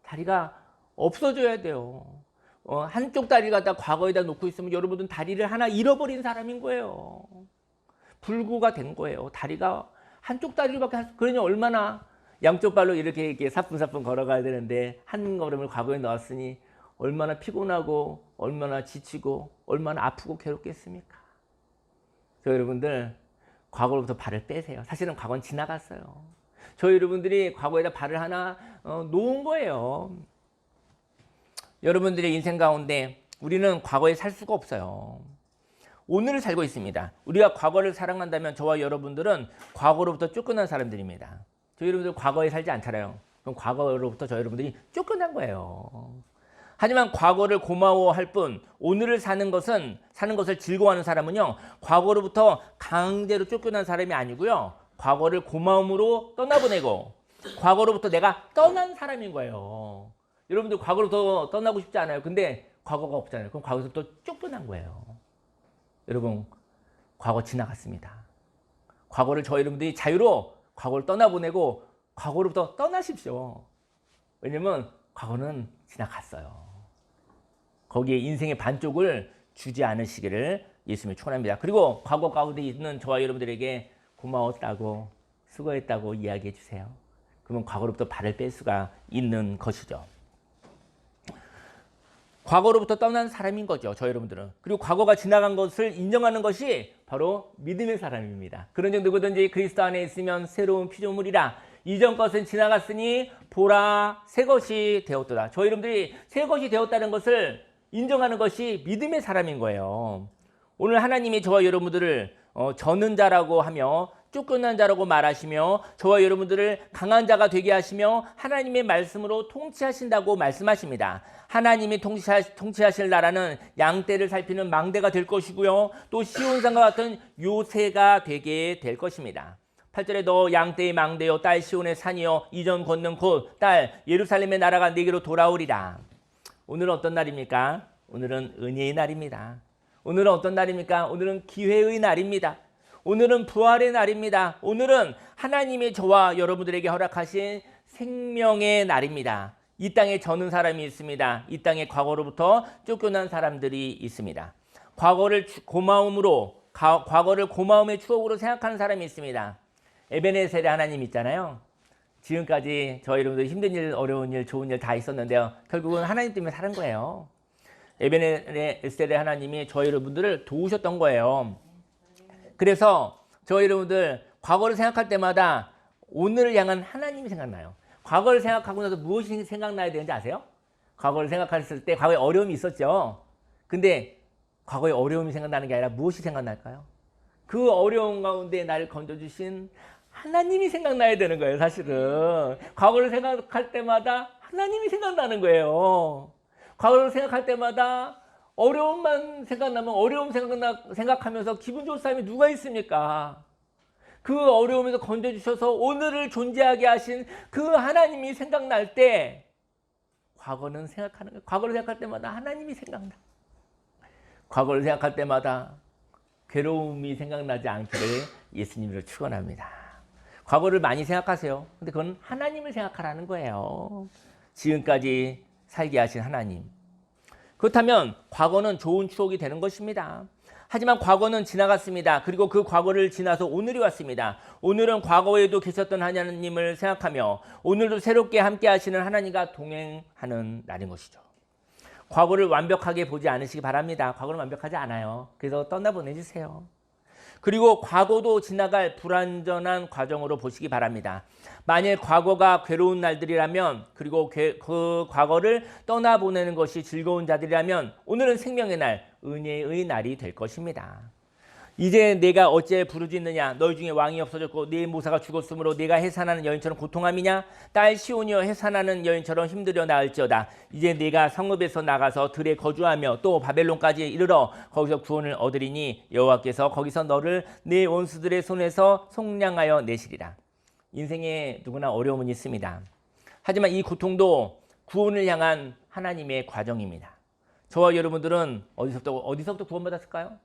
[SPEAKER 1] 다리가 없어져야 돼요. 한쪽 다리 갖다 과거에다 놓고 있으면 여러분들은 다리를 하나 잃어버린 사람인 거예요. 불구가 된 거예요. 다리가 한쪽 다리밖에 그러니 얼마나 양쪽 발로 이렇게 사뿐사뿐 걸어가야 되는데 한 걸음을 과거에 넣었으니 얼마나 피곤하고 얼마나 지치고 얼마나 아프고 괴롭겠습니까? 저 여러분들 과거로부터 발을 빼세요. 사실은 과거는 지나갔어요. 저 여러분들이 과거에다 발을 하나 놓은 거예요. 여러분들의 인생 가운데 우리는 과거에 살 수가 없어요. 오늘을 살고 있습니다. 우리가 과거를 사랑한다면 저와 여러분들은 과거로부터 쫓겨난 사람들입니다. 저 여러분들 과거에 살지 않잖아요. 그럼 과거로부터 저 여러분들이 쫓겨난 거예요. 하지만 과거를 고마워할 뿐 오늘을 사는 것을 즐거워하는 사람은요, 과거로부터 강제로 쫓겨난 사람이 아니고요, 과거를 고마움으로 떠나보내고 과거로부터 내가 떠난 사람인 거예요. 여러분들 과거로부터 떠나고 싶지 않아요. 근데 과거가 없잖아요. 그럼 과거에서부터 쫓겨난 거예요. 여러분, 과거 지나갔습니다. 과거를 저 여러분들이 자유로 과거를 떠나보내고 과거로부터 떠나십시오. 왜냐면 과거는 지나갔어요. 거기에 인생의 반쪽을 주지 않으시기를 예수님이 축원합니다. 그리고 과거 가운데 있는 저와 여러분들에게 고마웠다고 수고했다고 이야기해 주세요. 그러면 과거로부터 발을 뺄 수가 있는 것이죠. 과거로부터 떠난 사람인 거죠, 저 여러분들은. 그리고 과거가 지나간 것을 인정하는 것이 바로 믿음의 사람입니다. 그런즉 누구든지 그리스도 안에 있으면 새로운 피조물이라. 이전 것은 지나갔으니 보라 새 것이 되었도다. 저 여러분들이 새 것이 되었다는 것을 인정하는 것이 믿음의 사람인 거예요. 오늘 하나님이 저와 여러분들을 저는 자라고 하며 쫓겨난 자라고 말하시며 저와 여러분들을 강한 자가 되게 하시며 하나님의 말씀으로 통치하신다고 말씀하십니다. 하나님이 통치하실 나라는 양떼를 살피는 망대가 될 것이고요, 또 시온산과 같은 요새가 되게 될 것입니다. 8절에 너 양떼의 망대요 딸 시온의 산이요 이전 걷는 곳 딸 예루살렘의 나라가 네게로 돌아오리라. 오늘은 어떤 날입니까? 오늘은 은혜의 날입니다. 오늘은 어떤 날입니까? 오늘은 기회의 날입니다. 오늘은 부활의 날입니다. 오늘은 하나님이 저와 여러분들에게 허락하신 생명의 날입니다. 이 땅에 저는 사람이 있습니다. 이 땅에 과거로부터 쫓겨난 사람들이 있습니다. 과거를 고마움의 추억으로 생각하는 사람이 있습니다. 에베네셀의 하나님 있잖아요. 지금까지 저희 여러분들 힘든 일, 어려운 일, 좋은 일 다 있었는데요, 결국은 하나님 때문에 사는 거예요. 에베네셀의 하나님이 저희 여러분들을 도우셨던 거예요. 그래서 저희 여러분들 과거를 생각할 때마다 오늘을 향한 하나님이 생각나요. 과거를 생각하고 나서 무엇이 생각나야 되는지 아세요? 과거를 생각했을 때 과거에 어려움이 있었죠. 근데 과거에 어려움이 생각나는 게 아니라 무엇이 생각날까요? 그 어려움 가운데 나를 건져주신 하나님이 생각나야 되는 거예요. 사실은 과거를 생각할 때마다 하나님이 생각나는 거예요. 과거를 생각할 때마다 어려움만 생각나면 어려움 생각하면서 기분 좋은 사람이 누가 있습니까? 그 어려움에서 건져주셔서 오늘을 존재하게 하신 그 하나님이 생각날 때 과거는 생각하는 거예요. 과거를 생각할 때마다 하나님이 생각나. 과거를 생각할 때마다 괴로움이 생각나지 않기를 예수님으로 축원합니다. 과거를 많이 생각하세요. 근데 그건 하나님을 생각하라는 거예요. 지금까지 살게 하신 하나님. 그렇다면 과거는 좋은 추억이 되는 것입니다. 하지만 과거는 지나갔습니다. 그리고 그 과거를 지나서 오늘이 왔습니다. 오늘은 과거에도 계셨던 하나님을 생각하며 오늘도 새롭게 함께 하시는 하나님과 동행하는 날인 것이죠. 과거를 완벽하게 보지 않으시기 바랍니다. 과거는 완벽하지 않아요. 그래서 떠나보내주세요. 그리고 과거도 지나갈 불완전한 과정으로 보시기 바랍니다. 만일 과거가 괴로운 날들이라면, 그리고 그 과거를 떠나보내는 것이 즐거운 자들이라면 오늘은 생명의 날, 은혜의 날이 될 것입니다. 이제 내가 어찌 부르짖느냐? 너희 중에 왕이 없어졌고 네 모사가 죽었으므로 내가 해산하는 여인처럼 고통함이냐? 딸 시온이여 해산하는 여인처럼 힘들여 나을지어다. 이제 내가 성읍에서 나가서 들에 거주하며 또 바벨론까지 이르러 거기서 구원을 얻으리니 여호와께서 거기서 너를 네 원수들의 손에서 속량하여 내시리라. 인생에 누구나 어려움은 있습니다. 하지만 이 고통도 구원을 향한 하나님의 과정입니다. 저와 여러분들은 어디서부터 구원받았을까요?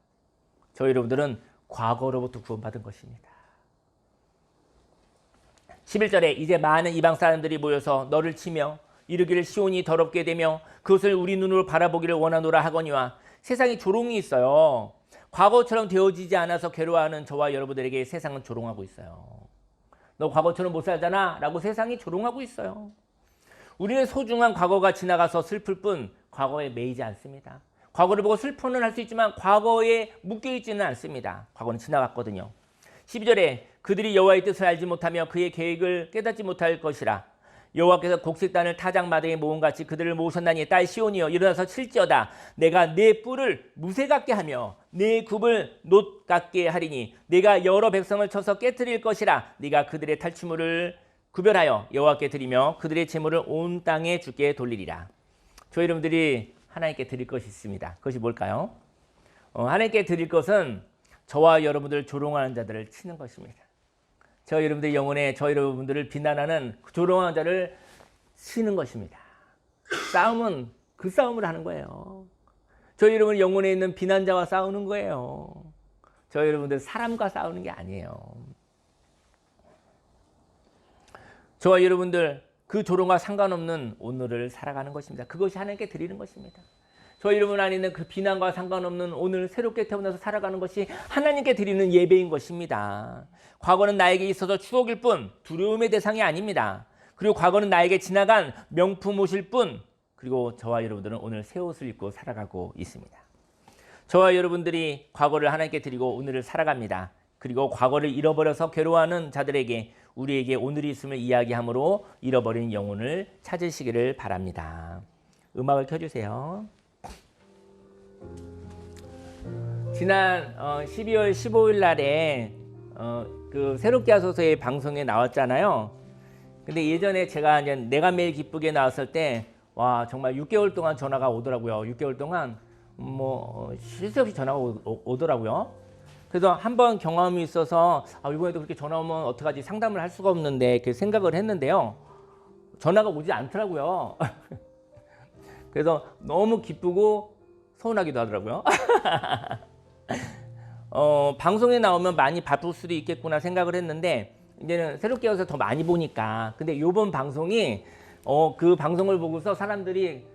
[SPEAKER 1] 저희 여러분들은 과거로부터 구원받은 것입니다. 11절에 이제 많은 이방 사람들이 모여서 너를 치며 이르기를 시온이 더럽게 되며 그것을 우리 눈으로 바라보기를 원하노라 하거니와. 세상이 조롱이 있어요. 과거처럼 되어지지 않아서 괴로워하는 저와 여러분들에게 세상은 조롱하고 있어요. 너 과거처럼 못 살잖아 라고 세상이 조롱하고 있어요. 우리는 소중한 과거가 지나가서 슬플 뿐 과거에 매이지 않습니다. 과거를 보고 슬퍼는 할 수 있지만 과거에 묶여있지는 않습니다. 과거는 지나갔거든요. 12절에 그들이 여호와의 뜻을 알지 못하며 그의 계획을 깨닫지 못할 것이라. 여호와께서 곡식단을 타작마당에 모음같이 그들을 모으셨나니 딸 시온이여 일어나서 칠지어다. 내가 내 뿔을 무쇠 같게 하며 내 굽을 놋 같게 하리니 내가 여러 백성을 쳐서 깨뜨릴 것이라. 네가 그들의 탈취물을 구별하여 여호와께 드리며 그들의 재물을 온 땅에 주께 돌리리라. 저희 여러분들이 하나님께 드릴 것이 있습니다. 그것이 뭘까요? 하나님께 드릴 것은 저와 여러분들 조롱하는 자들을 치는 것입니다. 저희 여러분들 영혼에 저희 여러분들을 비난하는 그 조롱하는 자를 치는 것입니다. 싸움은 그 싸움을 하는 거예요. 저희 여러분 영혼에 있는 비난자와 싸우는 거예요. 저희 여러분들 사람과 싸우는 게 아니에요. 저와 여러분들 그 조롱과 상관없는 오늘을 살아가는 것입니다. 그것이 하나님께 드리는 것입니다. 저희 여러분 안에 있는 그 비난과 상관없는 오늘 새롭게 태어나서 살아가는 것이 하나님께 드리는 예배인 것입니다. 과거는 나에게 있어서 추억일 뿐 두려움의 대상이 아닙니다. 그리고 과거는 나에게 지나간 명품 옷일 뿐, 그리고 저와 여러분들은 오늘 새 옷을 입고 살아가고 있습니다. 저와 여러분들이 과거를 하나님께 드리고 오늘을 살아갑니다. 그리고 과거를 잃어버려서 괴로워하는 자들에게 우리에게 오늘이 있음을 이야기함으로 잃어버린 영혼을 찾으시기를 바랍니다. 음악을 켜주세요. 지난 12월 15일 날에 그 새롭게 하소서의 방송에 나왔잖아요. 근데 예전에 제가 이제 내가 매일 기쁘게 나왔을 때 와 정말 6개월 동안 전화가 오더라고요. 6개월 동안 쉴 새 없이 전화가 오더라고요. 그래서 한번 경험이 있어서 이번에도 그렇게 전화 오면 어떡하지 상담을 할 수가 없는데 그 생각을 했는데요. 전화가 오지 않더라고요. 그래서 너무 기쁘고 서운하기도 하더라고요. 방송에 나오면 많이 바쁠 수도 있겠구나 생각을 했는데 이제는 새롭게 와서 더 많이 보니까, 근데 이번 방송이 그 방송을 보고서 사람들이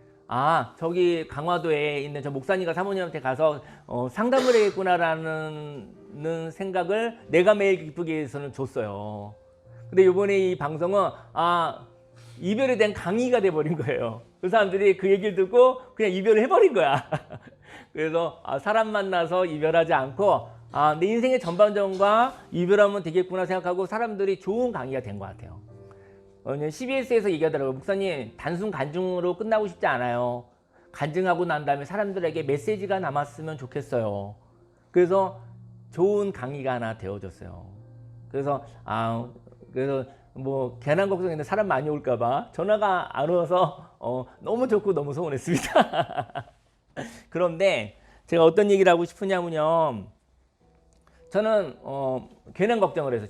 [SPEAKER 1] 저기 강화도에 있는 저 목사님과 사모님한테 가서 상담을 해야겠구나라는 생각을 내가 매일 기쁘게 위해서는 줬어요. 근데 이번에 이 방송은 이별에 대한 강의가 돼버린 거예요. 그 사람들이 그 얘기를 듣고 그냥 이별을 해버린 거야. 그래서 사람 만나서 이별하지 않고 내 인생의 전반전과 이별하면 되겠구나 생각하고 사람들이 좋은 강의가 된 것 같아요. CBS에서 얘기하더라고요. 목사님 단순 간증으로 끝나고 싶지 않아요. 간증하고 난 다음에 사람들에게 메시지가 남았으면 좋겠어요. 그래서 좋은 강의가 하나 되어줬어요. 그래서 뭐 괜한 걱정인데 사람 많이 올까봐 전화가 안 와서 너무 좋고 너무 서운했습니다. 그런데 제가 어떤 얘기를 하고 싶으냐면요. 저는 괜한 걱정을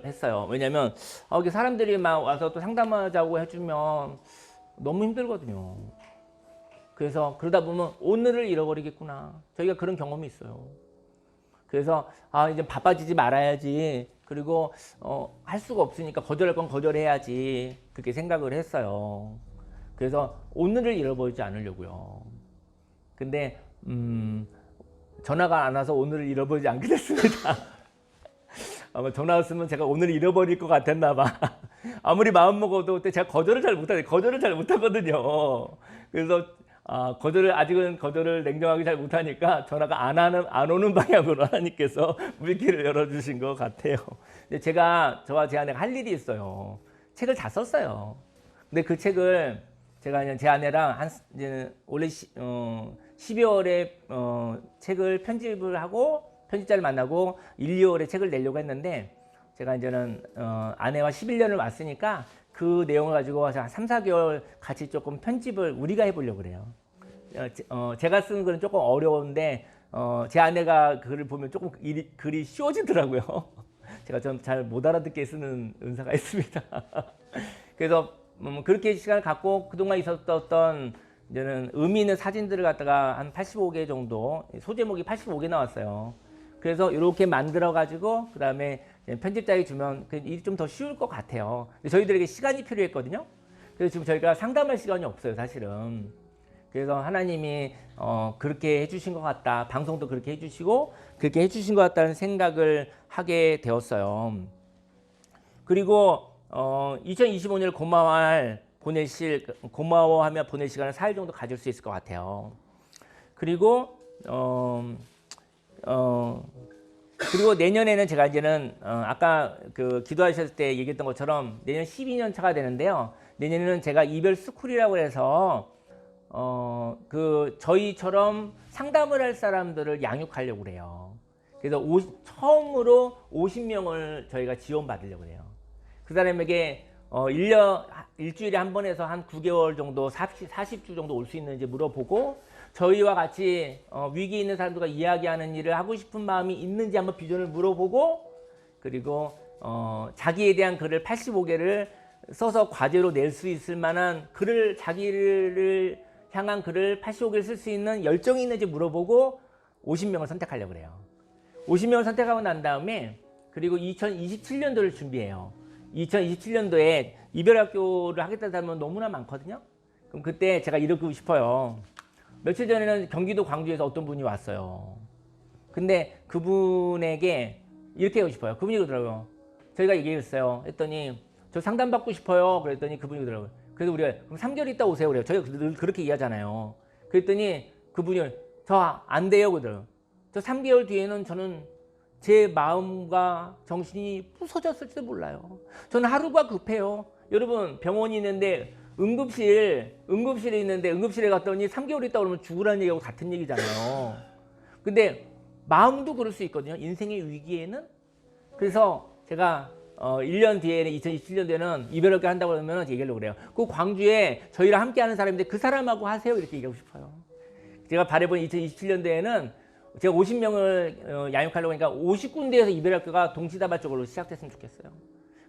[SPEAKER 1] 했어요. 왜냐하면 이렇게 사람들이 막 와서 또 상담하자고 해주면 너무 힘들거든요. 그래서 그러다 보면 오늘을 잃어버리겠구나. 저희가 그런 경험이 있어요. 그래서 이제 바빠지지 말아야지. 그리고 할 수가 없으니까 거절할 건 거절해야지. 그렇게 생각을 했어요. 그래서 오늘을 잃어버리지 않으려고요. 근데 전화가 안 와서 오늘을 잃어버리지 않게 됐습니다. 아마 전화 왔으면 제가 오늘 잃어버릴 것 같았나 봐. 아무리 마음 먹어도 그때 제가 거절을 잘 못하거든요. 그래서 아직은 거절을 냉정하게 잘 못하니까 전화가 안 오는 방향으로 하나님께서 물길을 열어주신 것 같아요. 근데 저와 제 아내가 할 일이 있어요. 책을 다 썼어요. 근데 그 책을 제가 그냥 제 아내랑 원래 12월에 책을 편집을 하고 편집자를 만나고 1, 2월에 책을 내려고 했는데 제가 이제는 아내와 11년을 왔으니까 그 내용을 가지고 한 3, 4개월 같이 조금 편집을 우리가 해보려고 그래요. 제가 쓰는 글은 조금 어려운데 제 아내가 글을 보면 조금 글이 쉬워지더라고요. 제가 좀 잘 못 알아듣게 쓰는 은사가 있습니다. 그래서 그렇게 시간을 갖고 그동안 있었던 이제는 의미 있는 사진들을 갖다가 한 85개 정도, 소제목이 85개 나왔어요. 그래서 이렇게 만들어 가지고 그 다음에 편집자에게 주면 일이 좀 더 쉬울 것 같아요. 근데 저희들에게 시간이 필요했거든요. 그래서 지금 저희가 상담할 시간이 없어요, 사실은. 그래서 하나님이 그렇게 해주신 것 같다. 방송도 그렇게 해주시고 그렇게 해주신 것 같다는 생각을 하게 되었어요. 그리고 2025년을 고마워하며 보낼 시간을 4일 정도 가질 수 있을 것 같아요. 그리고 그리고 내년에는 제가 이제는 아까 그 기도하셨을 때 얘기했던 것처럼 내년 12년 차가 되는데요. 내년에는 제가 이별 스쿨이라고 해서 그 저희처럼 상담을 할 사람들을 양육하려고 그래요. 그래서 처음으로 50명을 저희가 지원받으려고 그래요. 그 사람에게 일주일에 한 번 해서 한 9개월 정도 40주 정도 올 수 있는지 물어보고 저희와 같이 위기 있는 사람들과 이야기하는 일을 하고 싶은 마음이 있는지 한번 비전을 물어보고 그리고 자기에 대한 글을 85개를 써서 과제로 낼 수 있을 만한 글을 자기를 향한 글을 85개를 쓸 수 있는 열정이 있는지 물어보고 50명을 선택하려고 그래요. 50명을 선택하고 난 다음에 그리고 2027년도를 준비해요. 2027년도에 이별학교를 하겠다는 사람은 너무나 많거든요. 그럼 그때 제가 이러고 싶어요. 며칠 전에는 경기도 광주에서 어떤 분이 왔어요. 근데 그분에게 이렇게 하고 싶어요. 그분이 그러더라고요. 저희가 얘기했어요. 했더니 저 상담받고 싶어요. 그랬더니 그분이 그러더라고요. 그래서 우리가 그럼 3개월 있다 오세요. 그래요. 저희가 늘 그렇게 이해하잖아요. 그랬더니 그분이 저 안 돼요. 그러더라고요. 저 3개월 뒤에는 저는 제 마음과 정신이 부서졌을지도 몰라요. 저는 하루가 급해요. 여러분 병원이 있는데 응급실에 있는데 응급실에 갔더니 3개월 있다 그러면 죽으라는 얘기하고 같은 얘기잖아요. 근데 마음도 그럴 수 있거든요. 인생의 위기에는. 그래서 제가 1년 뒤에는 2027년도에는 이별학교 한다고 그러면 얘기하려고 그래요. 그 광주에 저희랑 함께 하는 사람인데 그 사람하고 하세요. 이렇게 얘기하고 싶어요. 제가 바라본 2027년도에는 제가 50명을 양육하려고 하니까 50군데에서 이별학교가 동시다발적으로 시작됐으면 좋겠어요.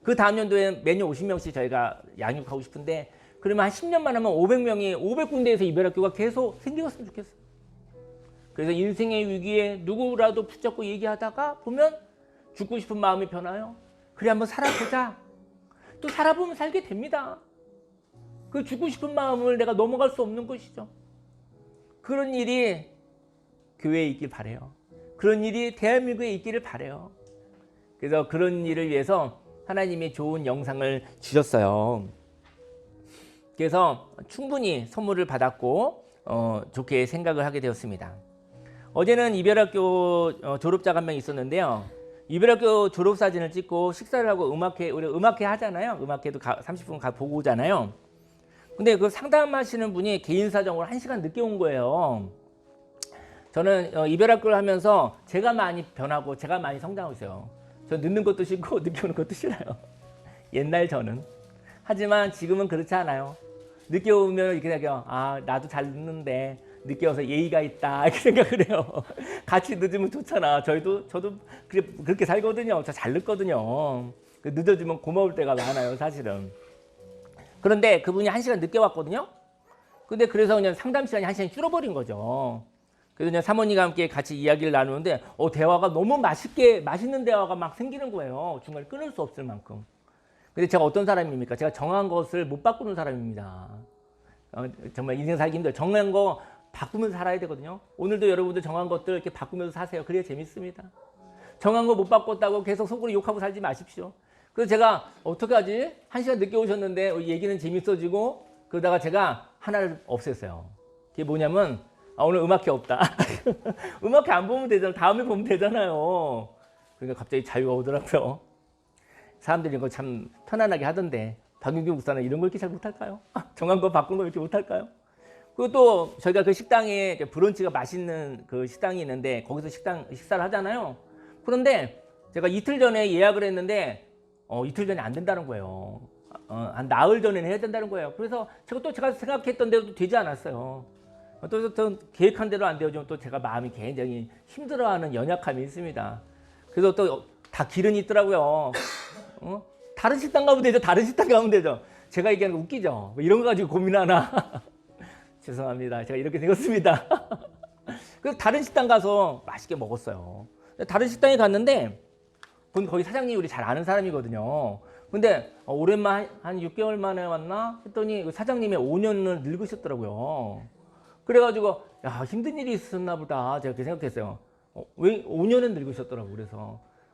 [SPEAKER 1] 그 다음 연도에 매년 50명씩 저희가 양육하고 싶은데 그러면 한 10년만 하면 500명이 500군데에서 이별학교가 계속 생겼으면 좋겠어요. 그래서 인생의 위기에 누구라도 붙잡고 얘기하다가 보면 죽고 싶은 마음이 변화요. 그래 한번 살아보자. 또 살아보면 살게 됩니다. 그 죽고 싶은 마음을 내가 넘어갈 수 없는 것이죠. 그런 일이 교회에 있길 바라요. 그런 일이 대한민국에 있기를 바라요. 그래서 그런 일을 위해서 하나님이 좋은 영상을 주셨어요. 그래서 충분히 선물을 받았고 좋게 생각을 하게 되었습니다. 어제는 이별학교 졸업자가 한 명 있었는데요. 이별학교 졸업사진을 찍고 식사를 하고 우리 음악회 하잖아요. 음악회도 30분 보고 오잖아요. 근데 그 상담하시는 분이 개인 사정으로 1시간 늦게 온 거예요. 저는 이별학교를 하면서 제가 많이 변하고 제가 많이 성장하고 있어요. 저 늦는 것도 싫고 늦게 오는 것도 싫어요. 옛날 저는. 하지만 지금은 그렇지 않아요. 늦게 오면 이렇게 생각해요. 아 나도 잘 늦는데 늦게 와서 예의가 있다 이렇게 생각을 해요. 같이 늦으면 좋잖아. 저도 그렇게 살거든요. 저 잘 늦거든요. 늦어지면 고마울 때가 많아요 사실은. 그런데 그분이 1시간 늦게 왔거든요. 근데 그래서 그냥 상담 시간이 1시간이 줄어버린 거죠. 그래서 그냥 사모님과 함께 같이 이야기를 나누는데 대화가 너무 맛있는 대화가 막 생기는 거예요. 중간에 끊을 수 없을 만큼. 근데 제가 어떤 사람입니까? 제가 정한 것을 못 바꾸는 사람입니다. 정말 인생 살기 힘들어요. 정한 거 바꾸면서 살아야 되거든요. 오늘도 여러분들 정한 것들 이렇게 바꾸면서 사세요. 그래야 재밌습니다. 정한 거 못 바꿨다고 계속 속으로 욕하고 살지 마십시오. 그래서 제가 어떻게 하지? 1시간 늦게 오셨는데 얘기는 재밌어지고 그러다가 제가 하나를 없앴어요. 그게 뭐냐면 오늘 음악회 없다. 음악회 안 보면 되잖아요. 다음에 보면 되잖아요. 그러니까 갑자기 자유가 오더라고요. 사람들이 이거 참 편안하게 하던데 박윤규 목사는 이런 걸 이렇게 잘 못할까요? 정한 거 바꾼 거 이렇게 못할까요? 그리고 또 저희가 그 식당에 브런치가 맛있는 그 식당이 있는데 거기서 식사를 하잖아요. 그런데 제가 이틀 전에 예약을 했는데 이틀 전에 안 된다는 거예요. 한 나흘 전에는 해야 된다는 거예요. 그래서 제가 생각했던 대로 되지 않았어요. 또 계획한 대로 안 되어지면 또 제가 마음이 굉장히 힘들어하는 연약함이 있습니다. 그래서 또 다 길은 있더라고요. 다른 식당 가면 되죠. 다른 식당 가면 되죠. 제가 얘기하는 거 웃기죠. 뭐 이런 거 가지고 고민하나. 죄송합니다. 제가 이렇게 생겼습니다. 그래서 다른 식당 가서 맛있게 먹었어요. 다른 식당에 갔는데 거기 사장님이 우리 잘 아는 사람이거든요. 근데 오랜만에 한 6개월 만에 왔나 했더니 사장님이 5년을 늙으셨더라고요. 그래가지고 야 힘든 일이 있었나 보다 제가 그렇게 생각했어요. 왜 5년은 늙으셨더라고. 그래서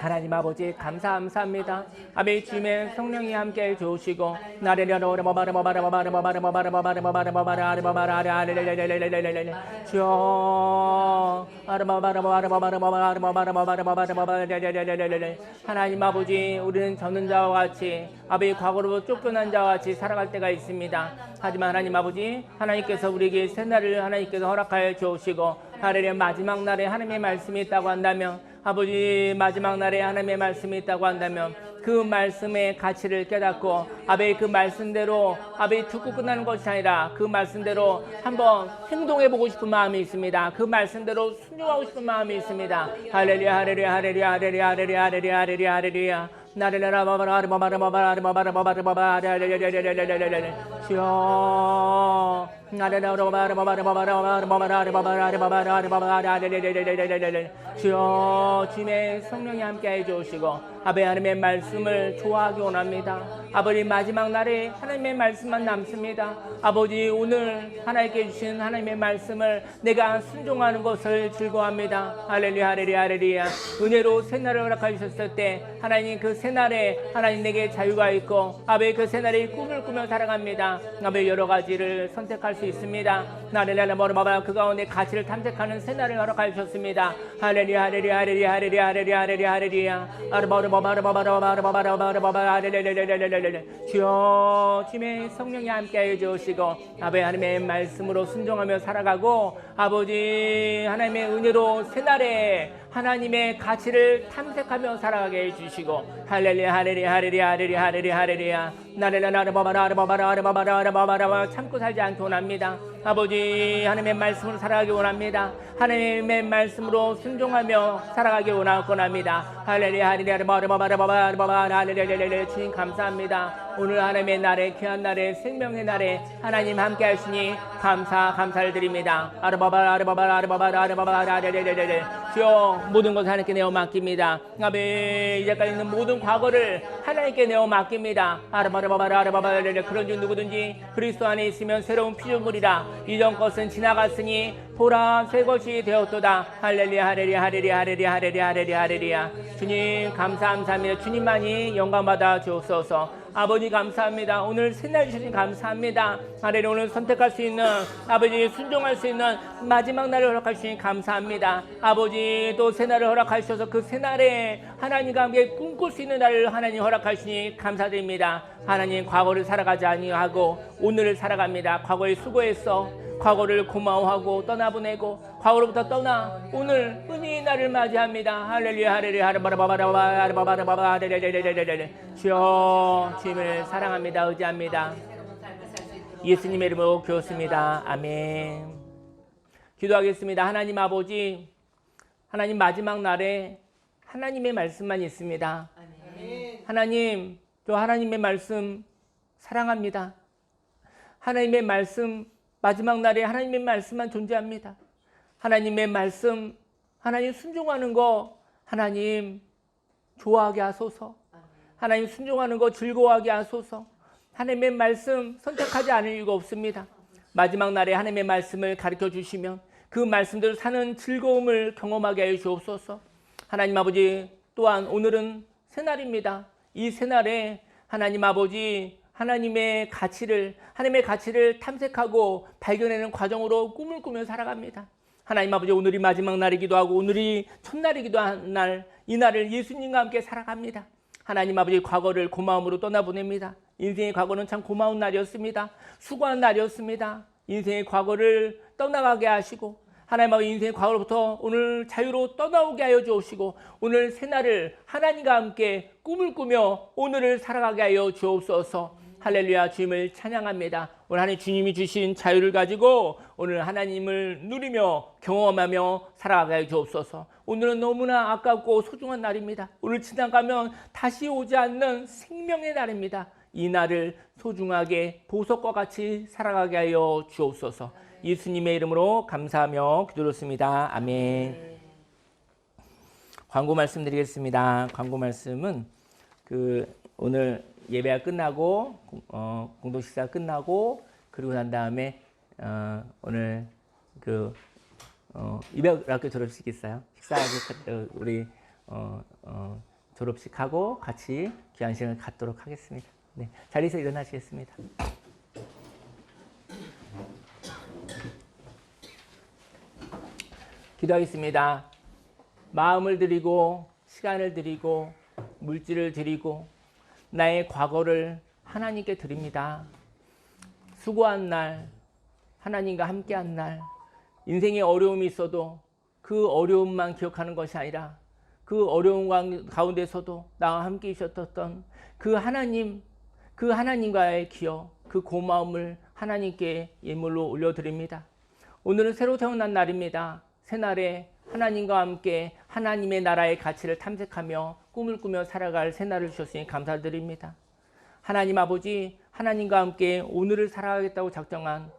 [SPEAKER 1] 하나님 아버지 감사합니다. 아버지 주님의 성령이 함께 해주시고 하나님 아버지 우리는 저는 자와 같이 아버지 과거로 쫓겨난 자와 같이 살아갈 때가 있습니다. 하지만 하나님 아버지 하나님께서 우리에게 새날을 하나님께서 허락하여 주시고 하늘의 마지막 날에 하나님의 말씀이 있다고 한다면 아버지 마지막 날에 하나님의 말씀이 있다고 한다면 그 말씀의 가치를 깨닫고 아버지 그 말씀대로 아버지 듣고 끝나는 것이 아니라 그 말씀대로 한번 행동해보고 싶은 마음이 있습니다. 그 말씀대로 순종하고 싶은 마음이 있습니다. 할렐루야 할렐루야 할렐루야 할렐루야 할렐루야 할렐루야 할렐루야 할렐루야 나르라라 바바라 바바라 바바라 바바라 바바라 바바라 주여 나르라라 바바라 바바라 바바라 바바라 바바라 바바라 바바라 주여 주님의 성령이 함께 해주시고 아버지 하나님의 말씀을 좋아하기 원합니다. 아버지 마지막 날에 하나님의 말씀만 남습니다. 아버지 오늘 하나님께 주신 하나님의 말씀을 내가 순종하는 것을 즐거워합니다. 할렐루야 할렐루야 할렐루야 은혜로 새날을 허락하셨을 때 하나님 그 새날에 하나님 내게 자유가 있고 아버지 그 새날에 꿈을 꾸며 살아갑니다. 아버지 여러 가지를 선택할 수 있습니다. 나를 머리마다 그 가운데 가치를 탐색하는 새날을 허락하셨습니다. 할렐루야 할렐루야 할렐루야 할렐루야 할렐루야 할렐루야 할렐루야 주여 주님의 성령이 함께 해주시고 아버지 하나님의 말씀으로 순종하며 살아가고 아버지 하나님의 은혜로 새날에 하나님의 가치를 탐색하며 살아가게 해주시고 할렐루야 할렐루야 할렐루야 할렐루야 할렐루야 할렐루야 나를 참고 살지 않기 원합니다. 아버지 하나님의 말씀으로 살아가기 원합니다. 하나님의 말씀으로 순종하며 살아가기 원합니다. 할렐루야 할렐루야 주님 감사합니다. 오늘 하나님의 날에 귀한 날에 생명의 날에 하나님 함께 하시니 감사를 드립니다. 주여 모든 것을 하나님께 내어 맡깁니다. 아베 이제까지 있는 모든 과거를 하나님께 내어 맡깁니다. 그런 중 누구든지 그리스도 안에 있으면 새로운 피조물이라 이전 것은 지나갔으니 보라 새 것이 되었도다. 할렐루야 할렐루야 할렐루야 할렐루야 할렐루야 할렐루야 할렐루야 주님 감사합니다. 주님만이 영광 받아 주옵소서. 아버지 감사합니다. 오늘 새날 주신 감사합니다. 할렐루야 오늘 선택할 수 있는 아버지 순종할 수 있는 마지막 날을 허락하시니 감사합니다. 아버지 또 새날을 허락하셔서 그 새날에 하나님과 함께 꿈꿀 수 있는 날을 하나님 허락하시니 감사드립니다. 하나님 과거를 살아가지 아니하고 오늘을 살아갑니다. 과거에 수고했어. 과거를 고마워하고 떠나보내고 과거로부터 떠나 오늘 은혜의 날을 맞이합니다. 할렐루야 할렐루야 할렐루야 주여 주님을 사랑합니다. 의지합니다. 예수님의 이름으로 기도했습니다. 아멘. 기도하겠습니다. 하나님 아버지 하나님 마지막 날에 하나님의 말씀만 있습니다. 하나님 저 하나님의 말씀 사랑합니다. 하나님의 말씀 마지막 날에 하나님의 말씀만 존재합니다. 하나님의 말씀 하나님 순종하는 거 하나님 좋아하게 하소서. 하나님 순종하는 거 즐거워하게 하소서. 하나님의 말씀 선택하지 않을 이유가 없습니다. 마지막 날에 하나님의 말씀을 가르쳐 주시면 그 말씀대로 사는 즐거움을 경험하게 하여 주옵소서. 하나님 아버지 또한 오늘은 새날입니다. 이 새날에 하나님 아버지 하나님의 가치를 탐색하고 발견하는 과정으로 꿈을 꾸며 살아갑니다. 하나님 아버지 오늘이 마지막 날이기도 하고 오늘이 첫날이기도 한 날, 이 날을 예수님과 함께 살아갑니다. 하나님 아버지 과거를 고마움으로 떠나보냅니다. 인생의 과거는 참 고마운 날이었습니다. 수고한 날이었습니다. 인생의 과거를 떠나가게 하시고 하나님 아버지 인생의 과거로부터 오늘 자유로 떠나오게 하여 주옵시고 오늘 새날을 하나님과 함께 꿈을 꾸며 오늘을 살아가게 하여 주옵소서. 할렐루야 주님을 찬양합니다. 오늘 하나님 주님이 주신 자유를 가지고 오늘 하나님을 누리며 경험하며 살아가게 하여 주옵소서. 오늘은 너무나 아깝고 소중한 날입니다. 오늘 지나가면 다시 오지 않는 생명의 날입니다. 이 날을 소중하게 보석과 같이 살아가게 하여 주옵소서. 예수님의 이름으로 감사하며 기도드렸습니다. 아멘. 광고 말씀드리겠습니다. 광고 말씀은 오늘 예배가 끝나고 공동 식사 끝나고 그리고 난 다음에 오늘 입학학교 졸업식 있어요. 식사하고 우리 졸업식하고 같이 귀한 시간을 갖도록 하겠습니다. 네, 자리에서 일어나시겠습니다. 기도하겠습니다. 마음을 드리고 시간을 드리고 물질을 드리고 나의 과거를 하나님께 드립니다. 수고한 날, 하나님과 함께한 날, 인생에 어려움이 있어도 그 어려움만 기억하는 것이 아니라 그 어려움 가운데서도 나와 함께 있었던 그 하나님, 그 하나님과의 기억, 그 고마움을 하나님께 예물로 올려드립니다. 오늘은 새로 태어난 날입니다. 새날에 하나님과 함께 하나님의 나라의 가치를 탐색하며 꿈을 꾸며 살아갈 새날을 주셨으니 감사드립니다. 하나님 아버지, 하나님과 함께 오늘을 살아가겠다고 작정한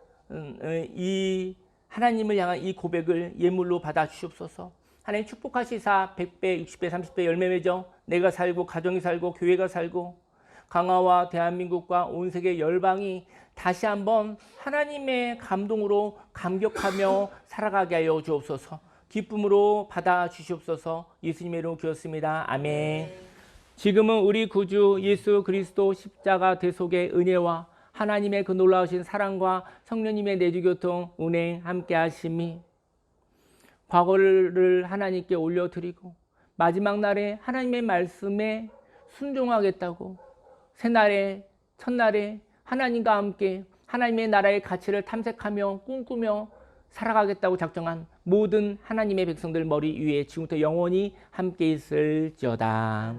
[SPEAKER 1] 이 하나님을 향한 이 고백을 예물로 받아 주시옵소서. 하나님 축복하시사 100배, 60배, 30배 열매 맺어 내가 살고 가정이 살고 교회가 살고 강화와 대한민국과 온 세계 열방이 다시 한번 하나님의 감동으로 감격하며 살아가게 하여 주옵소서. 기쁨으로 받아 주시옵소서. 예수님의 이름으로 기도했습니다. 아멘. 지금은 우리 구주 예수 그리스도 십자가 대속의 은혜와 하나님의 그 놀라우신 사랑과 성령님의 내주교통 운행 함께 하심이 과거를 하나님께 올려드리고 마지막 날에 하나님의 말씀에 순종하겠다고 새날에 첫날에 하나님과 함께 하나님의 나라의 가치를 탐색하며 꿈꾸며 살아가겠다고 작정한 모든 하나님의 백성들 머리 위에 지금부터 영원히 함께 있을지어다.